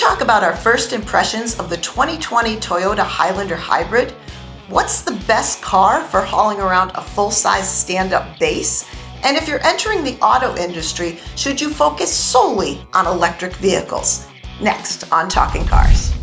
talk about our first impressions of the 2020 Toyota Highlander Hybrid. What's the best car for hauling around a full-size stand-up base? And if you're entering the auto industry, should you focus solely on electric vehicles? Next on Talking Cars.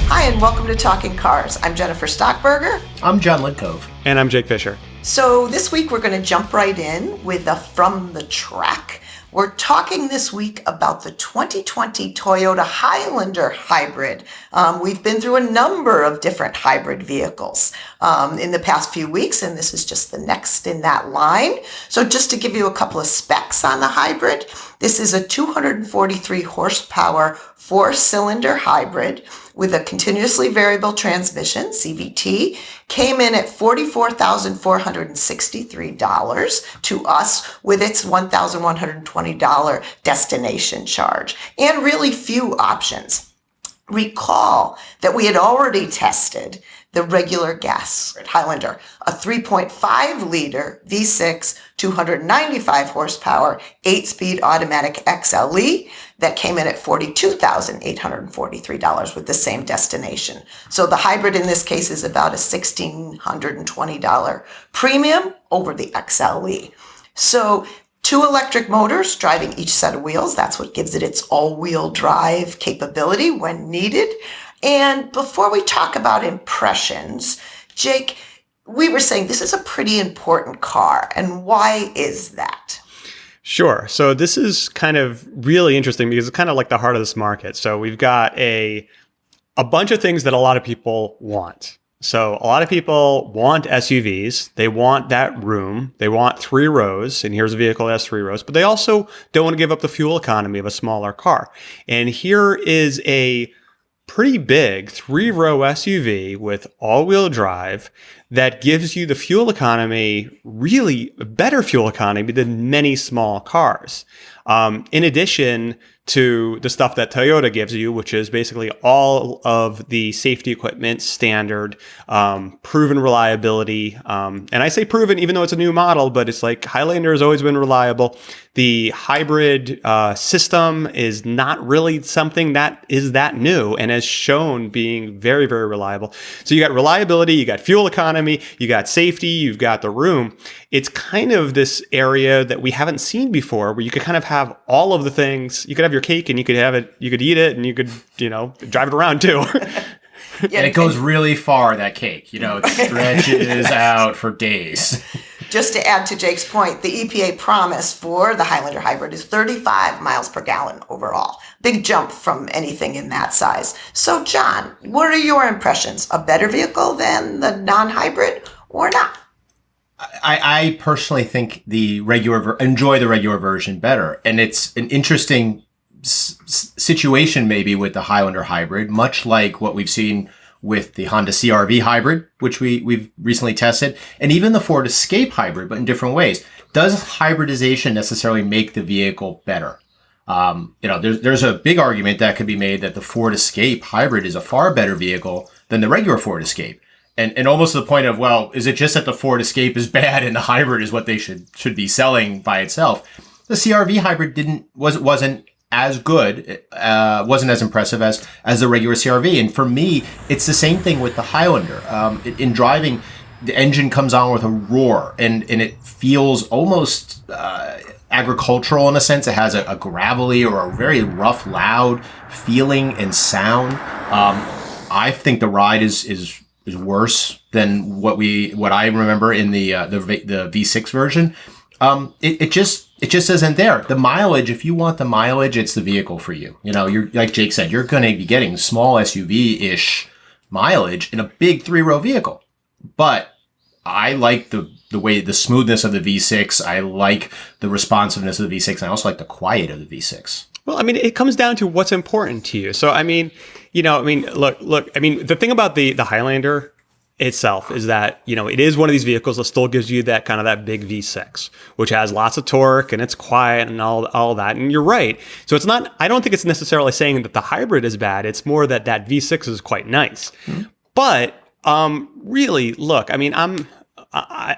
Hi, and welcome to Talking Cars. I'm Jennifer Stockberger. I'm John Lidcove. And I'm Jake Fisher. So this week we're going to jump right in with a From the Track. We're talking this week about the 2020 Toyota Highlander Hybrid. We've been through a number of different hybrid vehicles in the past few weeks, and this is just the next in that line. So just to give you a couple of specs on the hybrid, this is a 243 horsepower four-cylinder hybrid with a continuously variable transmission, CVT, came in at $44,463 to us with its $1,120 destination charge, and really few options. Recall that we had already tested the regular gas Highlander, a 3.5 liter V6, 295 horsepower, 8-speed automatic XLE that came in at $42,843 with the same destination. So the hybrid in this case is about a $1,620 premium over the XLE. So two electric motors driving each set of wheels. That's what gives it its all-wheel drive capability when needed. And before we talk about impressions, Jake, we were saying this is a pretty important car. And why is that? Sure. So this is kind of really interesting because it's kind of like the heart of this market. So we've got a bunch of things that a lot of people want. So a lot of people want SUVs. They want that room. They want 3 rows. And here's a vehicle that has 3 rows. But they also don't want to give up the fuel economy of a smaller car. And here is a pretty big 3-row SUV with all-wheel drive that gives you the fuel economy, really better fuel economy than many small cars. In addition to the stuff that Toyota gives you, which is basically all of the safety equipment standard, proven reliability. And I say proven even though it's a new model, but it's like Highlander has always been reliable. The hybrid system is not really something that is that new and has shown being very, very reliable. So you got reliability, you got fuel economy, you got safety, you've got the room. It's kind of this area that we haven't seen before where you could kind of have all of the things. You could have your cake and you could have it, you could eat it and you could, drive it around too. Yeah, and it goes really far, that cake. It stretches out for days. Just to add to Jake's point, the EPA promise for the Highlander Hybrid is 35 miles per gallon overall. Big jump from anything in that size. So, John, what are your impressions? A better vehicle than the non-hybrid or not? I personally think enjoy the regular version better. And it's an interesting situation maybe with the Highlander Hybrid, much like what we've seen with the Honda CR-V Hybrid, which we've recently tested, and even the Ford Escape Hybrid, but in different ways. Does hybridization necessarily make the vehicle better? There's a big argument that could be made that the Ford Escape Hybrid is a far better vehicle than the regular Ford Escape. And almost to the point of, well, is it just that the Ford Escape is bad and the hybrid is what they should be selling by itself? The CR-V Hybrid wasn't as good, wasn't as impressive as the regular CR-V. And for me, it's the same thing with the Highlander. In driving, the engine comes on with a roar, and it feels almost agricultural in a sense. It has a gravelly or a very rough, loud feeling and sound. I think the ride is worse than what I remember in the V6 version. It just isn't there. The mileage, if you want the mileage, it's the vehicle for you. You're like Jake said, you're going to be getting small SUV-ish mileage in a big 3-row vehicle. But I like the smoothness of the V6. I like the responsiveness of the V6. And I also like the quiet of the V6. Well, it comes down to what's important to you. So, look, the thing about the Highlander itself is that, it is one of these vehicles that still gives you that kind of that big V6, which has lots of torque and it's quiet and all that. And you're right. So it's not, I don't think it's necessarily saying that the hybrid is bad. It's more that V6 is quite nice. Mm-hmm. But really, look,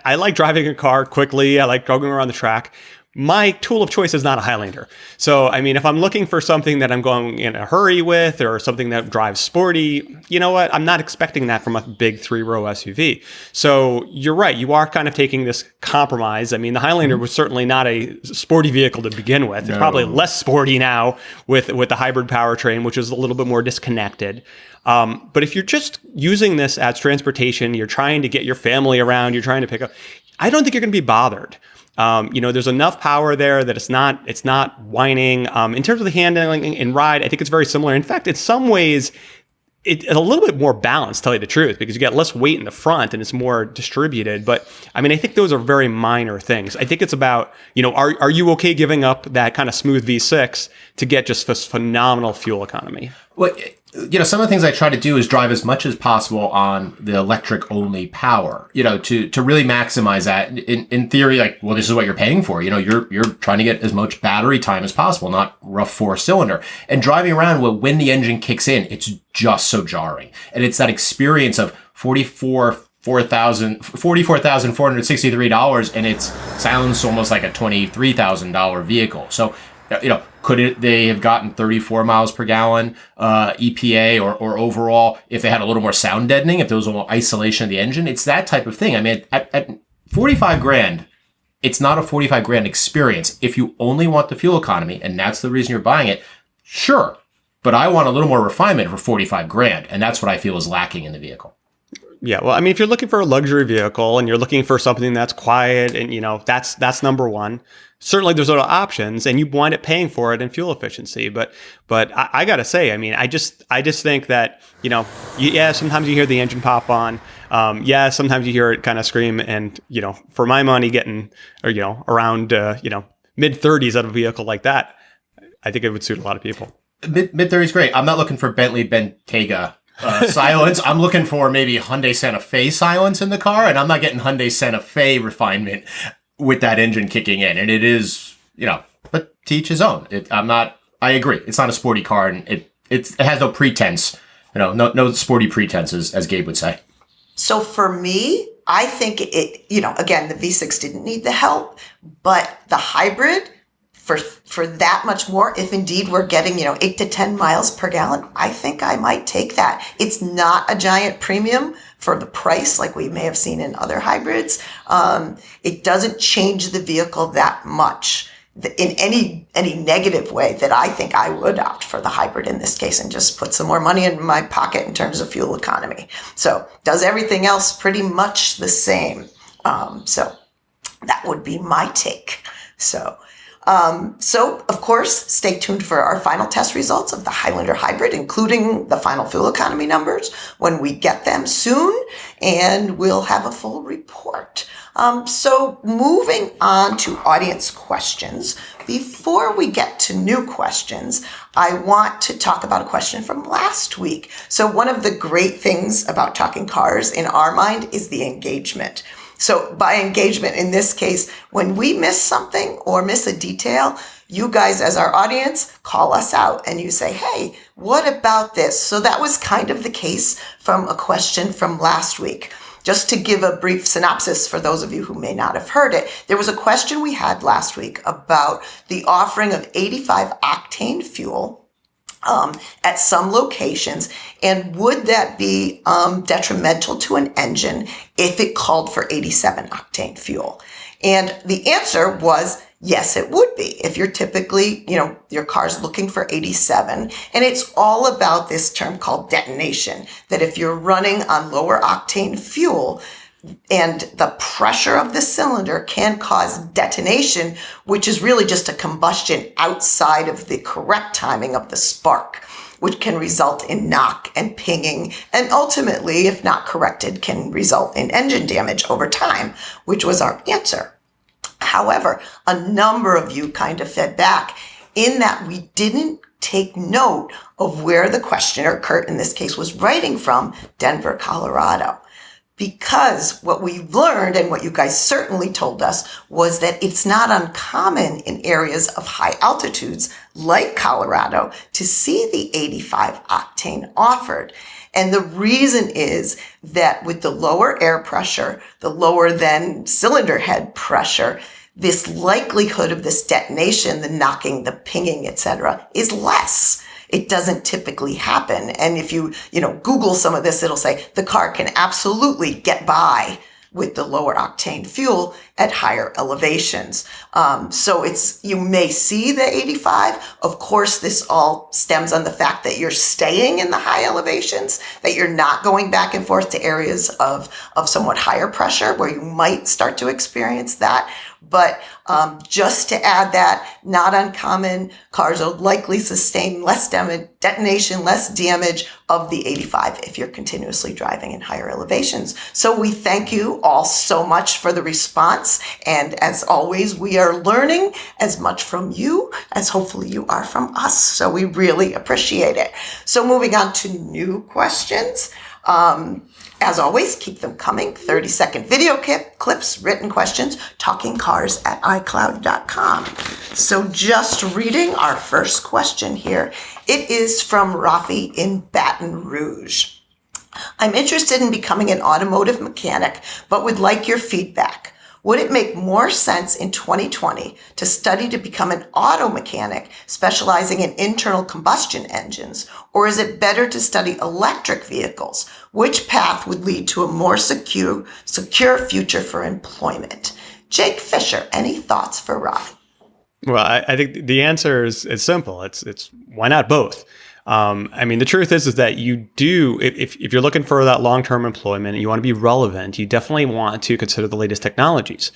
I like driving a car quickly. I like going around the track. My tool of choice is not a Highlander. So, I mean, if I'm looking for something that I'm going in a hurry with or something that drives sporty, you know what? I'm not expecting that from a big 3-row SUV. So you're right. You are kind of taking this compromise. I mean, the Highlander was certainly not a sporty vehicle to begin with. It's probably less sporty now with the hybrid powertrain, which is a little bit more disconnected. But if you're just using this as transportation, you're trying to get your family around, you're trying to pick up, I don't think you're going to be bothered. There's enough power there that it's not whining. In terms of the handling and ride, I think it's very similar. In fact, in some ways, it's a little bit more balanced, to tell you the truth, because you get less weight in the front and it's more distributed. But I mean, I think those are very minor things. I think it's about, are you okay giving up that kind of smooth V6 to get just this phenomenal fuel economy? Well, some of the things I try to do is drive as much as possible on the electric only power, to really maximize that. In theory, this is what you're paying for. You're trying to get as much battery time as possible, not rough 4-cylinder. And driving around, when the engine kicks in, it's just so jarring. And it's that experience of $44,463, and it sounds almost like a $23,000 vehicle. So, could they have gotten 34 miles per gallon EPA or overall if they had a little more sound deadening, if there was a little isolation of the engine? It's that type of thing. I mean, at 45 grand, it's not a 45 grand experience. If you only want the fuel economy and that's the reason you're buying it, sure. But I want a little more refinement for 45 grand. And that's what I feel is lacking in the vehicle. Yeah, well, I mean, if you're looking for a luxury vehicle and you're looking for something that's quiet and, that's number one. Certainly there's other options and you wind up paying for it in fuel efficiency. But I got to say, I mean, I just think that, sometimes you hear the engine pop on. Sometimes you hear it kind of scream and, for my money getting, around, mid-30s out of a vehicle like that, I think it would suit a lot of people. Mid-30s, great. I'm not looking for Bentley Bentayga silence. I'm looking for maybe Hyundai Santa Fe silence in the car, and I'm not getting Hyundai Santa Fe refinement with that engine kicking in. And it is, but to each his own. I agree. It's not a sporty car, and it has no pretense, no sporty pretenses, as Gabe would say. So for me, I think again, the V6 didn't need the help, but the hybrid, for that much more, if indeed we're getting, 8 to 10 miles per gallon, I think I might take that. It's not a giant premium for the price like we may have seen in other hybrids. It doesn't change the vehicle that much in any negative way that I think I would opt for the hybrid in this case and just put some more money in my pocket in terms of fuel economy. So does everything else pretty much the same. So that would be my take. So of course, stay tuned for our final test results of the Highlander Hybrid, including the final fuel economy numbers when we get them soon, and we'll have a full report. So moving on to audience questions. Before we get to new questions, I want to talk about a question from last week. So one of the great things about Talking Cars in our mind is the engagement. So by engagement, in this case, when we miss something or miss a detail, you guys as our audience call us out and you say, hey, what about this? So that was kind of the case from a question from last week. Just to give a brief synopsis for those of you who may not have heard it, there was a question we had last week about the offering of 85 octane fuel at some locations, and would that be detrimental to an engine if it called for 87 octane fuel? And the answer was yes, it would be. If you're typically, your car's looking for 87, and it's all about this term called detonation, that if you're running on lower octane fuel, and the pressure of the cylinder can cause detonation, which is really just a combustion outside of the correct timing of the spark, which can result in knock and pinging, and ultimately, if not corrected, can result in engine damage over time, which was our answer. However, a number of you kind of fed back in that we didn't take note of where the questioner, Kurt in this case, was writing from, Denver, Colorado. Because what we've learned and what you guys certainly told us was that it's not uncommon in areas of high altitudes like Colorado to see the 85 octane offered. And the reason is that with the lower air pressure, the lower than cylinder head pressure, this likelihood of this detonation, the knocking, the pinging, etc., is less. It doesn't typically happen. And if you Google some of this, it'll say the car can absolutely get by with the lower octane fuel at higher elevations. So you may see the 85. Of course, this all stems on the fact that you're staying in the high elevations, that you're not going back and forth to areas of somewhat higher pressure where you might start to experience that. But just to add that, not uncommon, cars will likely sustain less detonation, less damage of the 85 if you're continuously driving in higher elevations. So we thank you all so much for the response. And as always, we are learning as much from you as hopefully you are from us. So we really appreciate it. So moving on to new questions. As always, keep them coming. 30-second video clips, written questions, talkingcars@icloud.com. So just reading our first question here. It is from Rafi in Baton Rouge. I'm interested in becoming an automotive mechanic, but would like your feedback. Would it make more sense in 2020 to study to become an auto mechanic specializing in internal combustion engines, or is it better to study electric vehicles? Which path would lead to a more secure future for employment? Jake Fisher, any thoughts for Rafi? Well, I think the answer is simple. It's why not both? The truth is that you do, if you're looking for that long-term employment and you want to be relevant, you definitely want to consider the latest technologies.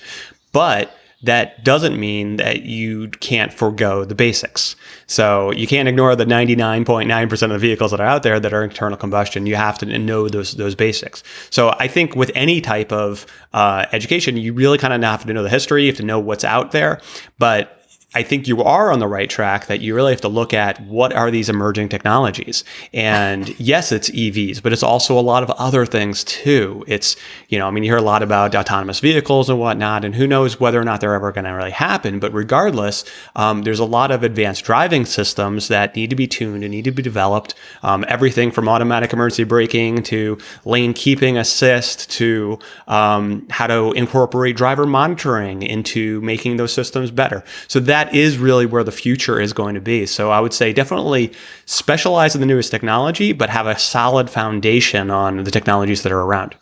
But that doesn't mean that you can't forego the basics. So you can't ignore the 99.9% of the vehicles that are out there that are internal combustion. You have to know those basics. So I think with any type of education, you really kind of have to know the history. You have to know what's out there. But I think you are on the right track that you really have to look at what are these emerging technologies. And yes, it's EVs, but it's also a lot of other things too. It's, you hear a lot about autonomous vehicles and whatnot, and who knows whether or not they're ever going to really happen. But regardless, there's a lot of advanced driving systems that need to be tuned and need to be developed. Everything from automatic emergency braking to lane keeping assist to how to incorporate driver monitoring into making those systems better. So that is really where the future is going to be. So I would say definitely specialize in the newest technology, but have a solid foundation on the technologies that are around.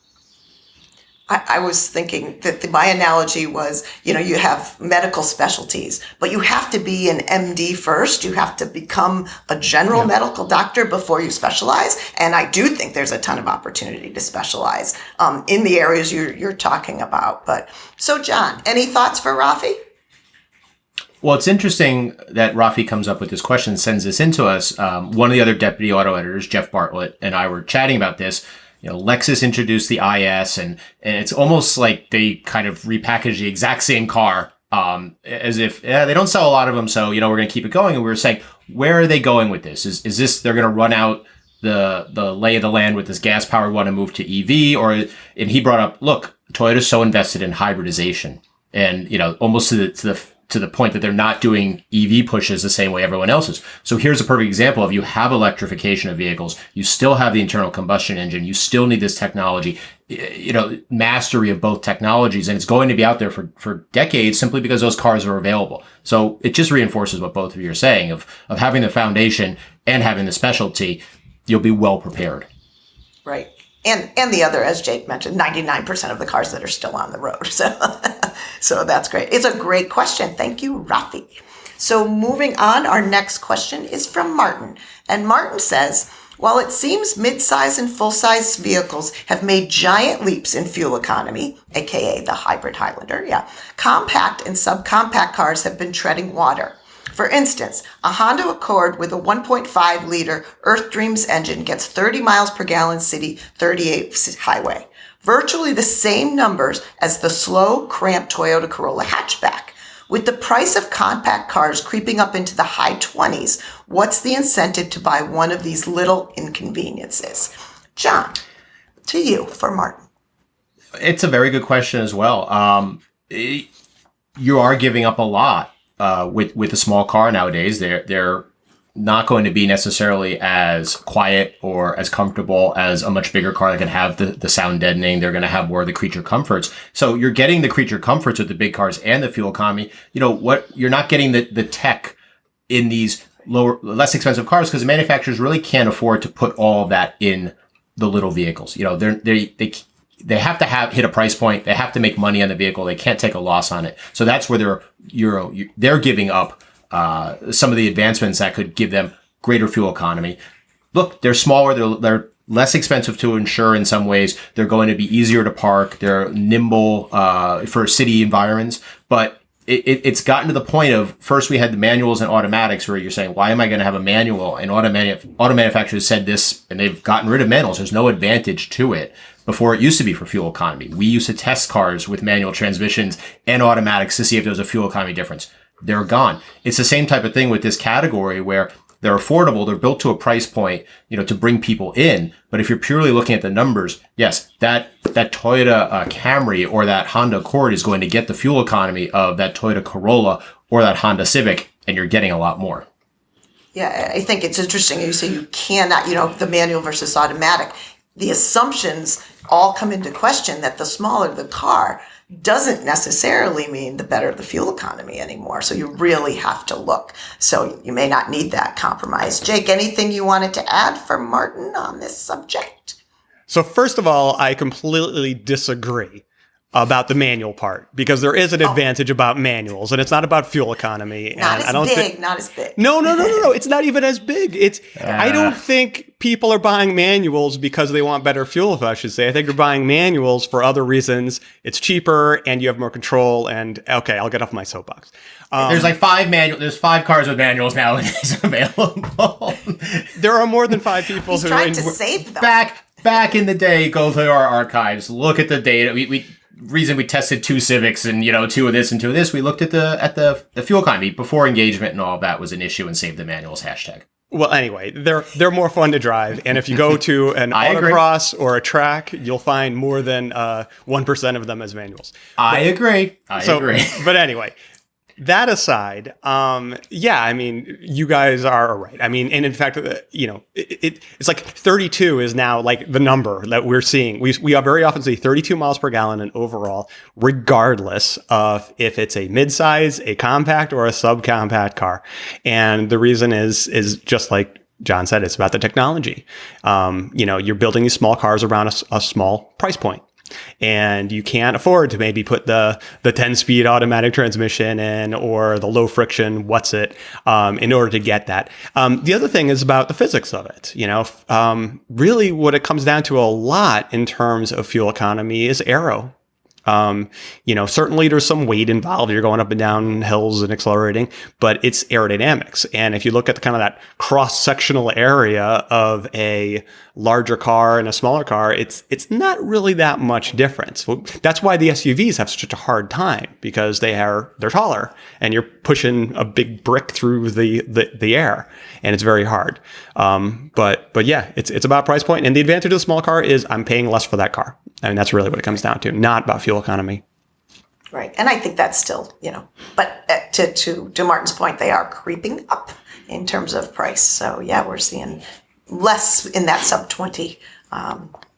I was thinking that my analogy was, you have medical specialties, but you have to be an MD first. You have to become a general medical doctor before you specialize. And I do think there's a ton of opportunity to specialize in the areas you're talking about. But so, John, any thoughts for Rafi? Well, it's interesting that Rafi comes up with this question, sends this into us. One of the other deputy auto editors, Jeff Bartlett, and I were chatting about this. Lexus introduced the IS, and it's almost like they kind of repackaged the exact same car, as if they don't sell a lot of them, so we're going to keep it going. And we were saying, where are they going with this? Is this they're going to run out the lay of the land with this gas powered one and move to EV? And he brought up, look, Toyota's so invested in hybridization, and almost to the point that they're not doing EV pushes the same way everyone else is. So here's a perfect example of you have electrification of vehicles, you still have the internal combustion engine, you still need this technology, mastery of both technologies, and it's going to be out there for decades simply because those cars are available. So it just reinforces what both of you are saying of having the foundation and having the specialty, you'll be well prepared. Right. And the other, as Jake mentioned, 99% of the cars that are still on the road. So that's great. It's a great question. Thank you, Rafi. So moving on, our next question is from Martin. And Martin says, while it seems mid-size and full-size vehicles have made giant leaps in fuel economy, aka the hybrid Highlander, compact and subcompact cars have been treading water. For instance, a Honda Accord with a 1.5-liter Earth Dreams engine gets 30 miles per gallon city, 38 highway. Virtually the same numbers as the slow, cramped Toyota Corolla hatchback. With the price of compact cars creeping up into the high 20s, what's the incentive to buy one of these little inconveniences? John, to you for Martin. It's a very good question as well. You are giving up a lot. With a small car nowadays, they're not going to be necessarily as quiet or as comfortable as a much bigger car that can have the sound deadening. They're going to have more of the creature comforts. So you're getting the creature comforts with the big cars and the fuel economy. You're not getting the tech in these less expensive cars because the manufacturers really can't afford to put all of that in the little vehicles. They have to hit a price point. They have to make money on the vehicle. They can't take a loss on it. So that's where they're giving up some of the advancements that could give them greater fuel economy. Look, they're smaller. They're less expensive to insure in some ways. They're going to be easier to park. They're nimble for city environments. But it's gotten to the point of, first we had the manuals and automatics where you're saying, why am I going to have a manual? And auto manufacturers said this, and they've gotten rid of manuals. There's no advantage to it. Before, it used to be for fuel economy. We used to test cars with manual transmissions and automatics to see if there was a fuel economy difference. They're gone. It's the same type of thing with this category where they're affordable. They're built to a price point, to bring people in. But if you're purely looking at the numbers, yes, that Toyota Camry or that Honda Accord is going to get the fuel economy of that Toyota Corolla or that Honda Civic, and you're getting a lot more. Yeah, I think it's interesting. You say you cannot, the manual versus automatic. The assumptions all come into question that the smaller the car doesn't necessarily mean the better the fuel economy anymore. So you really have to look. So you may not need that compromise. Jake, anything you wanted to add for Martin on this subject? So first of all, I completely disagree about the manual part because there is an advantage about manuals and it's not about fuel economy. Not as big. No. It's not even as big. I don't think people are buying manuals because they want better fuel efficiency. I think they're buying manuals for other reasons. It's cheaper and you have more control. And okay, I'll get off my soapbox. There's like there's 5 cars with manuals nowadays available. There are more than 5 people He's trying to save them. Back in the day, go through our archives, look at the data. Reason we tested 2 Civics and 2 of this and 2 of this, we looked at the fuel economy before engagement and all of that was an issue and saved the manuals hashtag. Well, anyway, they're more fun to drive, and if you go to an autocross or a track, you'll find more than 1% of them as manuals. I agree. But anyway, that aside, you guys are right. And in fact, it's like 32 is now like the number that we're seeing. We very often see 32 miles per gallon in overall, regardless of if it's a midsize, a compact, or a subcompact car. And the reason is just like John said, it's about the technology. You're building these small cars around a small price point. And you can't afford to maybe put the 10-speed automatic transmission in or the low friction in order to get that. The other thing is about the physics of it. Really what it comes down to a lot in terms of fuel economy is aero. Certainly there's some weight involved. You're going up and down hills and accelerating, but it's aerodynamics. And if you look at kind of that cross-sectional area of a larger car and a smaller car, it's not really that much difference. That's why the SUVs have such a hard time because they're taller and you're pushing a big brick through the air and it's very hard. But yeah, it's about price point. And the advantage of the small car is I'm paying less for that car. That's really what it comes down to, not about fuel economy. Right. And I think that's still, but to Martin's point, they are creeping up in terms of price. So yeah, we're seeing less in that sub 20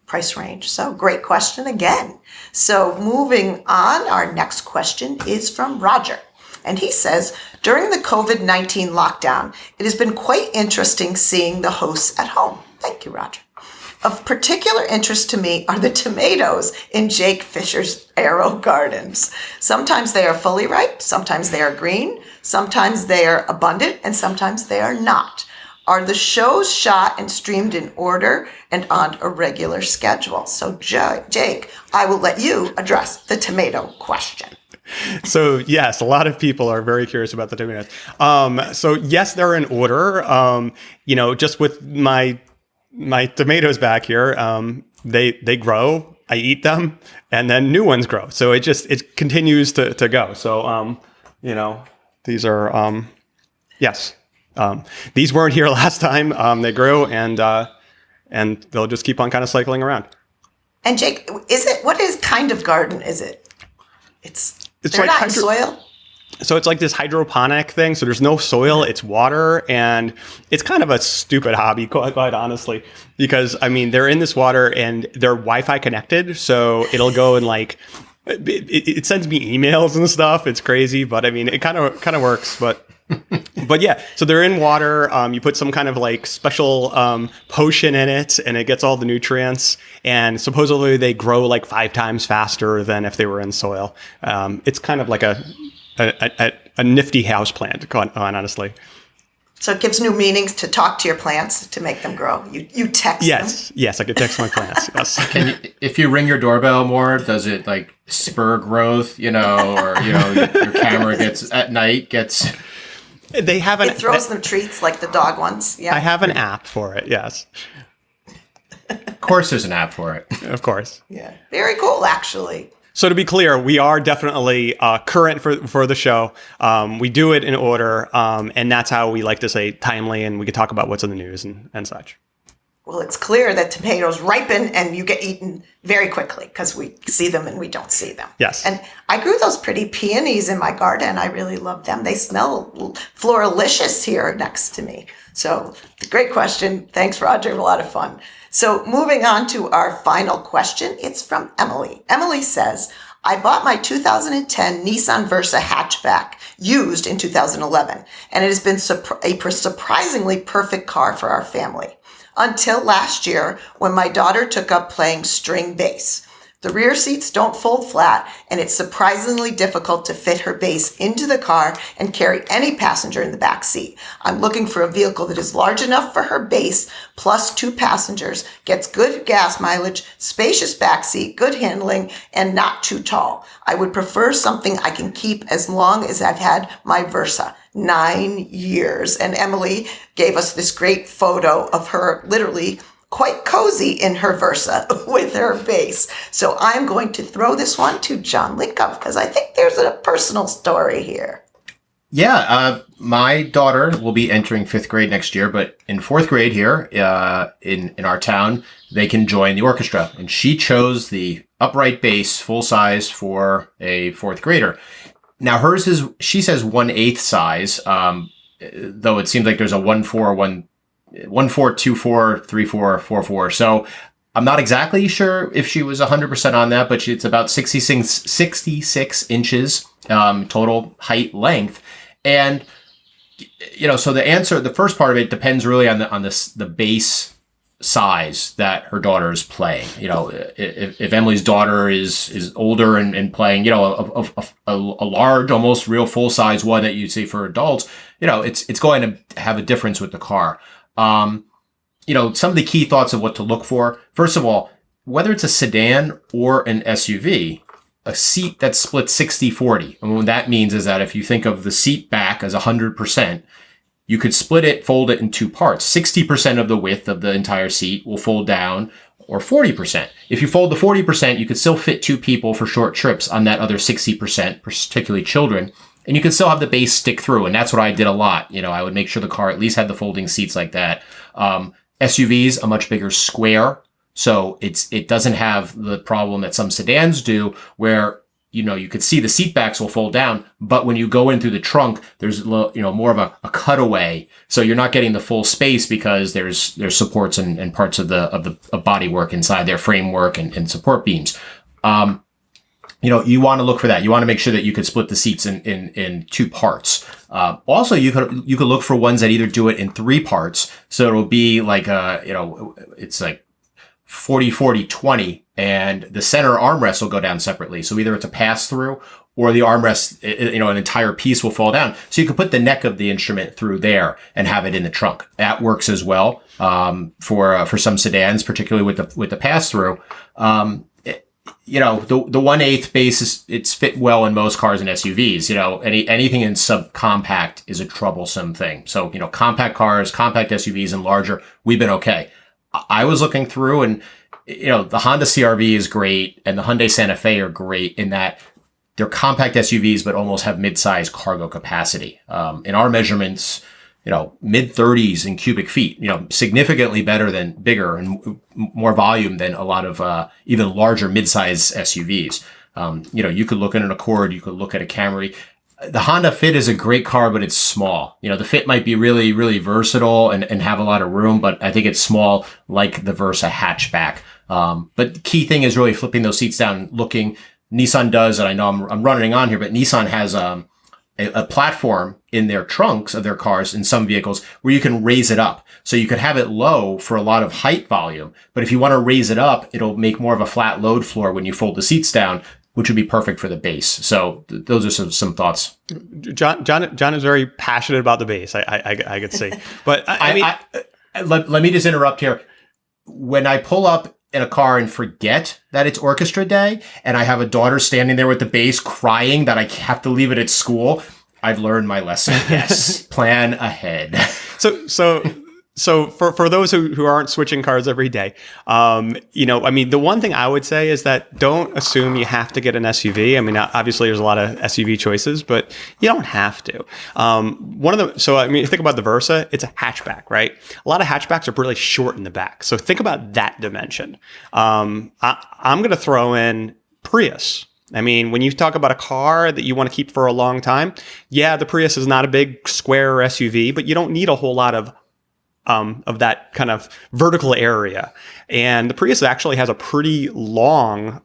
price range. So great question again. So moving on, our next question is from Roger. And he says, during the COVID-19 lockdown, it has been quite interesting seeing the hosts at home. Thank you, Roger. Of particular interest to me are the tomatoes in Jake Fisher's Aero Gardens. Sometimes they are fully ripe, sometimes they are green, sometimes they are abundant, and sometimes they are not. Are the shows shot and streamed in order and on a regular schedule? So Jake, I will let you address the tomato question. So yes, a lot of people are very curious about the tomatoes. So yes, they're in order. Just with my tomatoes back here, they grow, I eat them, and then new ones grow. So it continues to go. So, these are, yes. These weren't here last time. They grew and they'll just keep on kind of cycling around. And Jake, what kind of garden is it? They're like not in soil? So it's like this hydroponic thing. So there's no soil, it's water. And it's kind of a stupid hobby, quite honestly, because I mean, they're in this water and they're Wi-Fi connected. So it'll go and like, it sends me emails and stuff. It's crazy, but I mean, it kind of works, but yeah, so they're in water. You put some kind of like special potion in it and it gets all the nutrients. And supposedly they grow like 5 times faster than if they were in soil. It's kind of like a nifty house plant, quite honestly. So it gives new meanings to talk to your plants to make them grow. You text them. Yes, I could text my plants. Yes. If you ring your doorbell more, does it like spur growth? Or your camera gets. They have It throws them treats like the dog ones. Yeah. I have an app for it. Yes. Of course, there's an app for it. Of course. Yeah. Very cool, actually. So to be clear, we are definitely current for the show. We do it in order, and that's how we like to say timely, and we can talk about what's in the news and such. Well, it's clear that tomatoes ripen and you get eaten very quickly because we see them and we don't see them. Yes. And I grew those pretty peonies in my garden. I really love them. They smell floralicious here next to me. So great question. Thanks, Roger. A lot of fun. So moving on to our final question. It's from Emily. Emily says, I bought my 2010 Nissan Versa hatchback used in 2011, and it has been a surprisingly perfect car for our family. Until last year, when my daughter took up playing string bass. The rear seats don't fold flat, and it's surprisingly difficult to fit her bass into the car and carry any passenger in the back seat. I'm looking for a vehicle that is large enough for her bass, plus 2 passengers, gets good gas mileage, spacious back seat, good handling, and not too tall. I would prefer something I can keep as long as I've had my Versa. 9 years. And Emily gave us this great photo of her literally quite cozy in her Versa with her bass. So I'm going to throw this one to John Linkoff because I think there's a personal story here. Yeah, my daughter will be entering 5th grade next year, but in 4th grade here in our town, they can join the orchestra. And she chose the upright bass full size for a 4th grader. Now hers is, she says 1/8 size, though it seems like there's a 1/4, 1/4, 2/4, 3/4, 4/4. So I'm not exactly sure if she was 100% on that, but it's about 66 inches total height length. And, so the first part of it depends really on the bass size that her daughter is playing. If Emily's daughter is older and playing, a large, almost real full size one that you see for adults, it's going to have a difference with the car. Some of the key thoughts of what to look for. First of all, whether it's a sedan or an SUV, a seat that's split 60-40. And what that means is that if you think of the seat back as 100%, you could split it, fold it in 2 parts. 60% of the width of the entire seat will fold down, or 40%. If you fold the 40%, you could still fit 2 people for short trips on that other 60%, particularly children. And you can still have the base stick through. And that's what I did a lot. I would make sure the car at least had the folding seats like that. SUVs, a much bigger square. So it doesn't have the problem that some sedans do where, you could see the seat backs will fold down, but when you go in through the trunk, there's, more of a cutaway. So you're not getting the full space because there's supports and parts of the bodywork inside there, framework and support beams. You want to look for that. You want to make sure that you could split the seats in 2 parts. Also, you could look for ones that either do it in 3 parts. So it'll be like, it's like 40-40-20, and the center armrest will go down separately. So either it's a pass through or the armrest, an entire piece will fall down. So you could put the neck of the instrument through there and have it in the trunk. That works as well, for some sedans, particularly with the pass through. The 1/8 base it's fit well in most cars and SUVs. Anything in subcompact is a troublesome thing. So, compact cars, compact SUVs and larger, we've been okay. I was looking through and, the Honda CR-V is great and the Hyundai Santa Fe are great in that they're compact SUVs, but almost have mid-size cargo capacity. In our measurements, mid-30s in cubic feet, significantly bigger and more volume than a lot of even larger mid-size SUVs. You could look at an Accord, you could look at a Camry. the Honda Fit is a great car, but it's small. You know, the Fit might be really, really versatile and have a lot of room, but I think it's small like the Versa hatchback. But the key thing is really flipping those seats down and looking. Nissan does, and I know I'm running on here, but Nissan has a platform in their trunks of their cars in some vehicles where you can raise it up. So you could have it low for a lot of height volume, but if you want to raise it up, it'll make more of a flat load floor when you fold the seats down, which would be perfect for the base. So those are some thoughts. John is very passionate about the base. I could see, but I mean, let me just interrupt here. When I pull up in a car and forget that it's orchestra day and I have a daughter standing there with the bass crying that I have to leave it at school, I've learned my lesson. Yes. Plan ahead. So for those who aren't switching cars every day, you know, I mean, the one thing I would say is that don't assume you have to get an SUV. I mean, obviously there's a lot of SUV choices, but you don't have to. So I mean, you think about the Versa, it's a hatchback, right? A lot of hatchbacks are really short in the back. So think about that dimension. I'm going to throw in Prius. I mean, when you talk about a car that you want to keep for a long time, yeah, the Prius is not a big square SUV, but you don't need a whole lot of that kind of vertical area. And the Prius actually has a pretty long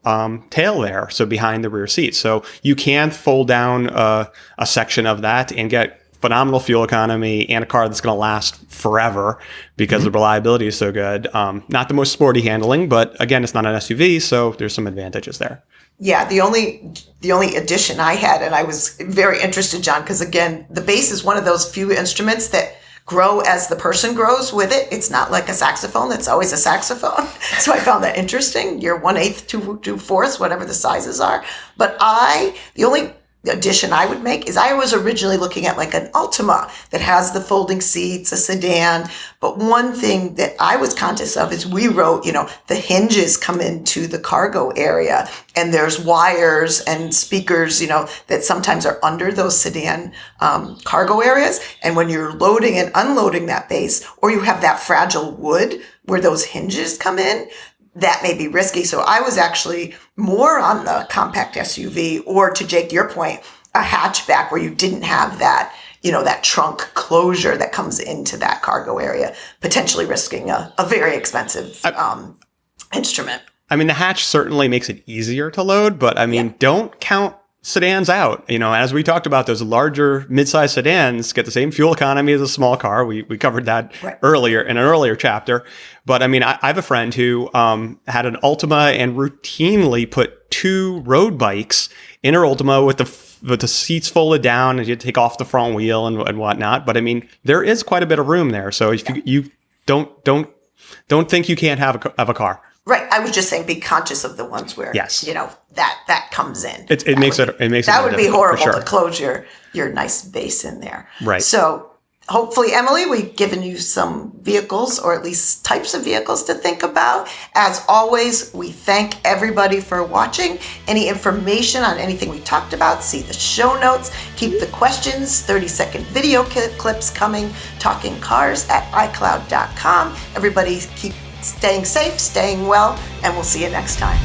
tail there, so behind the rear seat. So you can fold down a section of that and get phenomenal fuel economy and a car that's going to last forever because the reliability is so good. Not the most sporty handling, but again, it's not an SUV, so there's some advantages there. Yeah, the only addition I had, and I was very interested, John, because again, the bass is one of those few instruments that grow as the person grows with it. It's not like a saxophone that's always a saxophone. So I found that interesting. You're 1/8 to 2/4, whatever the sizes are. But the only addition I would make is I was originally looking at like an Altima that has the folding seats, a sedan. But one thing that I was conscious of is we wrote, you know, the hinges come into the cargo area and there's wires and speakers, you know, that sometimes are under those sedan cargo areas. And when you're loading and unloading that base, or you have that fragile wood where those hinges come in, that may be risky. So I was actually more on the compact SUV, or to Jake, your point, a hatchback where you didn't have that, you know, that trunk closure that comes into that cargo area, potentially risking a very expensive instrument. I mean, the hatch certainly makes it easier to load, but I mean, don't count sedans out. You know, as we talked about, those larger mid-size sedans get the same fuel economy as a small car. We covered that earlier in an earlier chapter. But I mean, I have a friend who had an Altima and routinely put 2 road bikes in her Altima with the seats folded down, and you take off the front wheel and whatnot. But I mean, there is quite a bit of room there. So if you don't think you can't have a car. Right. I was just saying, be conscious of the ones where, you know, that comes in. It makes it that would be horrible to close your nice base in there. Right. So hopefully, Emily, we've given you some vehicles, or at least types of vehicles to think about. As always, we thank everybody for watching. Any information on anything we talked about, see the show notes. Keep the questions, 30-second video clips coming, TalkingCars@iCloud.com. Everybody keep staying safe, staying well, and we'll see you next time.